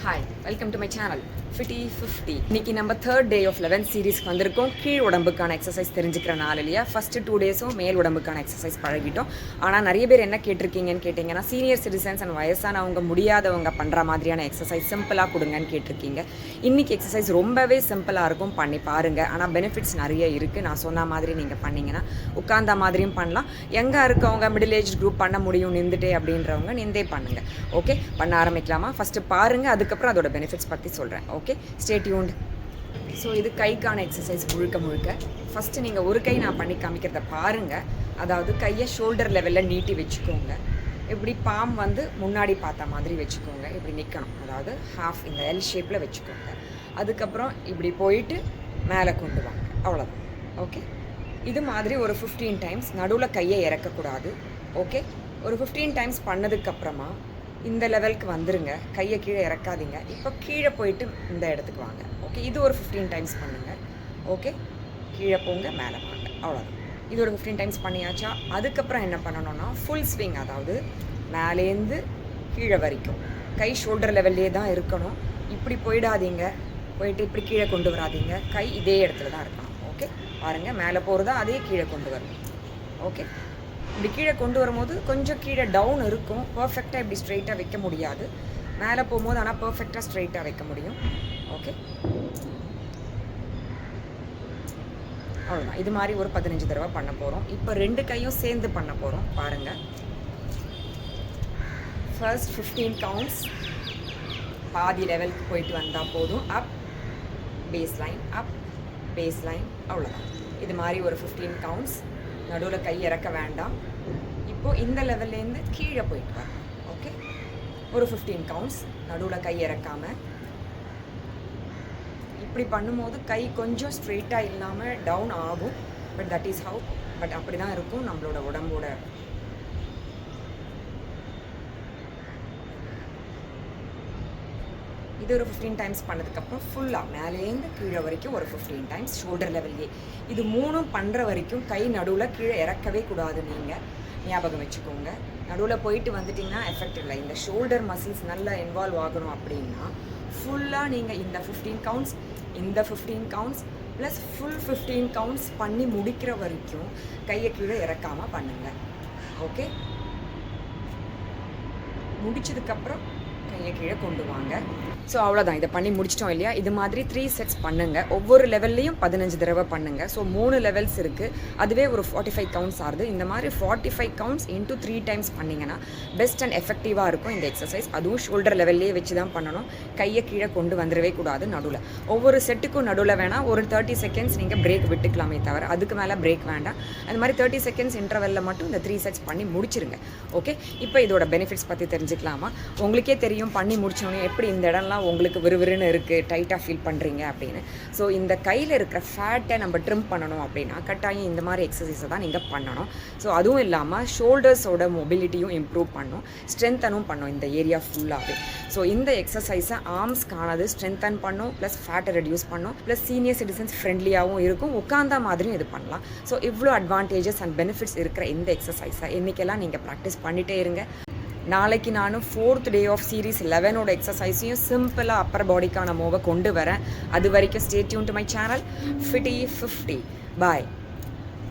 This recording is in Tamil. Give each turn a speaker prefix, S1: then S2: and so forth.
S1: Hi, welcome to my channel fifty 50. இன்னைக்கு நம்ம 3rd day of 11th சீரீஸ்க்கு வந்திருக்கோம். கீழ் உடம்புக்கான எக்ஸசைஸ் தெரிஞ்சுக்கிற நாள் இல்லையா. ஃபஸ்ட்டு 2 டேஸும் மேல் உடம்புக்கான எக்ஸசைஸ் பழகிட்டோம். ஆனால் நிறைய பேர் என்ன கேட்டிருக்கீங்கன்னு கேட்டிங்கன்னா, சீனியர் சிட்டிசன்ஸ் அண்ட் வயசானவங்க முடியாதவங்க பண்ணுற மாதிரியான எக்ஸசைஸ் சிம்பிளாக கொடுங்கன்னு கேட்டிருக்கீங்க. இன்றைக்கி எக்ஸசைஸ் ரொம்பவே சிம்பிளாக இருக்கும், பண்ணி பாருங்கள். ஆனால் பெனிஃபிட்ஸ் நிறைய இருக்குது. நான் சொன்ன மாதிரி நீங்கள் பண்ணிங்கன்னா உட்கார்ந்த மாதிரியும் பண்ணலாம். எங்கே இருக்கவங்க மிடில் ஏஜ் குரூப் பண்ண முடியும் நின்றுட்டே அப்படின்றவங்க நின்றே பண்ணுங்கள். ஓகே, பண்ண ஆரம்பிக்கலாமா? ஃபஸ்ட்டு பாருங்கள், அதுக்கப்புறம் அதோட பெனிஃபிட்ஸ் பற்றி சொல்கிறேன். Okay, stay tuned. ஸோ இது கைக்கான எக்ஸசைஸ் முழுக்க ஃபஸ்ட்டு நீங்கள் ஒரு கை நான் பண்ணி காமிக்கிறத பாருங்கள். அதாவது கையை ஷோல்டர் லெவலில் நீட்டி வச்சுக்கோங்க. இப்படி பாம் வந்து முன்னாடி பார்த்த மாதிரி வச்சுக்கோங்க. இப்படி நிற்கணும், அதாவது ஹாஃப் இந்த எல் ஷேப்பில் வச்சுக்கோங்க. அதுக்கப்புறம் இப்படி போயிட்டு மேலே கொண்டு வாங்க, அவ்வளோதான். ஓகே, இது மாதிரி ஒரு 15 டைம்ஸ். நடுவில் கையை இறக்கக்கூடாது. ஓகே, ஒரு 15 டைம்ஸ் பண்ணதுக்கப்புறமா இந்த லெவலுக்கு வந்துருங்க. கையை கீழே இறக்காதீங்க. இப்போ கீழே போயிட்டு இந்த இடத்துக்கு வாங்க. ஓகே, இது ஒரு 15 டைம்ஸ் பண்ணுங்கள். ஓகே, கீழே போங்க, மேலே வாங்க, அவ்வளோதான். இது ஒரு 15 டைம்ஸ் பண்ணியாச்சா? அதுக்கப்புறம் என்ன பண்ணணும்னா ஃபுல் ஸ்விங், அதாவது மேலேருந்து கீழே வரைக்கும் கை ஷோல்டர் லெவல்லே தான் இருக்கணும். இப்படி போயிடாதீங்க, போயிட்டு இப்படி கீழே கொண்டு வராதீங்க. கை இதே இடத்துல தான் இருக்கணும். ஓகே, பாருங்கள், மேலே போகிறதா அதே கீழே கொண்டு வரணும். ஓகே, இப்படி கீழே கொண்டு வரும்போது கொஞ்சம் கீழே டவுன் இருக்கும். பர்ஃபெக்டாக இப்படி ஸ்ட்ரெயிட்டாக வைக்க முடியாது. மேலே போகும்போது ஆனால் பர்ஃபெக்டாக ஸ்ட்ரெயிட்டாக வைக்க முடியும். ஓகே, அவ்வளோதான். இது மாதிரி ஒரு 15 தடவை பண்ண போகிறோம். இப்போ 2 கையும் சேர்ந்து பண்ண போகிறோம். பாருங்கள், ஃபர்ஸ்ட் 15 கவுண்ட்ஸ் பாதி லெவலுக்கு போயிட்டு வந்தால் போதும். அப் பேஸ் லைன், அப் பேஸ் லைன், அவ்வளோதான். இது மாதிரி ஒரு 15 கவுண்ட்ஸ். நடுவில் கை இறக்க வேண்டாம். இப்போது இந்த லெவல்லேருந்து கீழே போயிட்டு வரணும். ஓகே, ஒரு 15 கவுண்ட்ஸ் நடுவில் கை இறக்காமல். இப்படி பண்ணும்போது கை கொஞ்சம் ஸ்ட்ரெயிட்டாக இல்லாமல் டவுன் ஆகும். But that is how, but அப்படி தான் இருக்கும் நம்மளோட உடம்போட. இது ஒரு 15 டைம்ஸ் பண்ணதுக்கப்புறம் ஃபுல்லாக மேலேருந்து கீழே வரைக்கும் ஒரு 15 டைம்ஸ் ஷோல்டர் லெவல்லே. இது 3ம் பண்ணுற வரைக்கும் கை நடுவில் கீழே இறக்கவே கூடாது. நீங்கள் ஞாபகம் வச்சுக்கோங்க. நடுவில் போயிட்டு வந்துட்டிங்கன்னா எஃபெக்ட் இல்லை. இந்த ஷோல்டர் மசில்ஸ் நல்லா இன்வால்வ் ஆகணும் அப்படின்னா ஃபுல்லாக நீங்கள் இந்த 15 கவுண்ட்ஸ், இந்த 15 கவுண்ட்ஸ் ப்ளஸ் ஃபுல் 15 கவுண்ட்ஸ் பண்ணி முடிக்கிற வரைக்கும் கையை கீழே இறக்காமல் பண்ணுங்கள். ஓகே, முடிச்சதுக்கப்புறம் கையை கீழே கொண்டு வாங்க. ஸோ அவ்வளோதான். இதை பண்ணி முடிச்சிட்டோம் இல்லையா. இது மாதிரி 3 செட்ஸ் பண்ணுங்கள். ஒவ்வொரு லெவல்லையும் 15 தடவை பண்ணுங்கள். ஸோ 3 லெவல்ஸ் இருக்குது. அதுவே ஒரு 45 கவுண்ட்ஸ் ஆகுது. இந்த மாதிரி 45 கவுண்ட்ஸ் இன்ட்டு 3 டைம்ஸ் பண்ணிங்கன்னா பெஸ்ட் அண்ட் எஃபெக்டிவாக இருக்கும் இந்த எக்ஸசைஸ். அதுவும் ஷோல்டர் லெவல்லே வச்சு தான் பண்ணணும். கையை கீழே கொண்டு வந்துடவே கூடாது. நடுவில் ஒவ்வொரு செட்டுக்கும் நடுவில் வேணால் ஒரு 30 செகண்ட்ஸ் நீங்கள் பிரேக் விட்டுக்கலாமே தவிர அதுக்கு மேலே பிரேக் வேண்டாம். அந்த மாதிரி 30 செகண்ட்ஸ் இன்டர்வெல்லில் மட்டும் இந்த 3 செட்ஸ் பண்ணி முடிச்சிருங்க. ஓகே, இப்போ இதோட பெனிஃபிட்ஸ் பற்றி தெரிஞ்சுக்கலாமா? உங்களுக்கே தெரியும் பண்ணி முடிச்சோன்னே எப்படி இந்த இடம்லாம் உங்களுக்கு விறுவிறுன்னு இருக்குது, டைட்டாக ஃபீல் பண்ணுறீங்க அப்படின்னு. ஸோ இந்த கையில் இருக்கிற ஃபேட்டை நம்ம ட்ரிம் பண்ணணும் அப்படின்னா கட்டாயம் இந்த மாதிரி எக்ஸசைஸை தான் நீங்கள் பண்ணணும். ஸோ அதுவும் இல்லாமல் ஷோல்டர்ஸோட மொபிலிட்டியும் இம்ப்ரூவ் பண்ணும், ஸ்ட்ரென்த்தனும் பண்ணும் இந்த ஏரியா ஃபுல்லாகவே. ஸோ இந்த எக்ஸசைஸை ஆர்ம்ஸ்க்கானது ஸ்ட்ரென்த்தன் பண்ணும், ப்ளஸ் ஃபேட்டை ரெடியூஸ் பண்ணும், ப்ளஸ் சீனியர் சிட்டிசன்ஸ் ஃப்ரெண்ட்லியாகவும் இருக்கும். உட்கார்ந்த மாதிரியும் இது பண்ணலாம். ஸோ இவ்வளோ அட்வான்டேஜஸ் அண்ட் பெனிஃபிட்ஸ் இருக்கிற இந்த எக்ஸசைஸை இன்றைக்கெல்லாம் நீங்கள் ப்ராக்டிஸ் பண்ணிகிட்டே இருங்க. நாளைக்கு நானும் 4th day of series 11ஓட எக்ஸசைஸையும் சிம்பிளாக அப்பர் பாடிக்கான மூவை கொண்டு வரேன். அது வரைக்கும் stay tune to my channel fifty 50. Bye.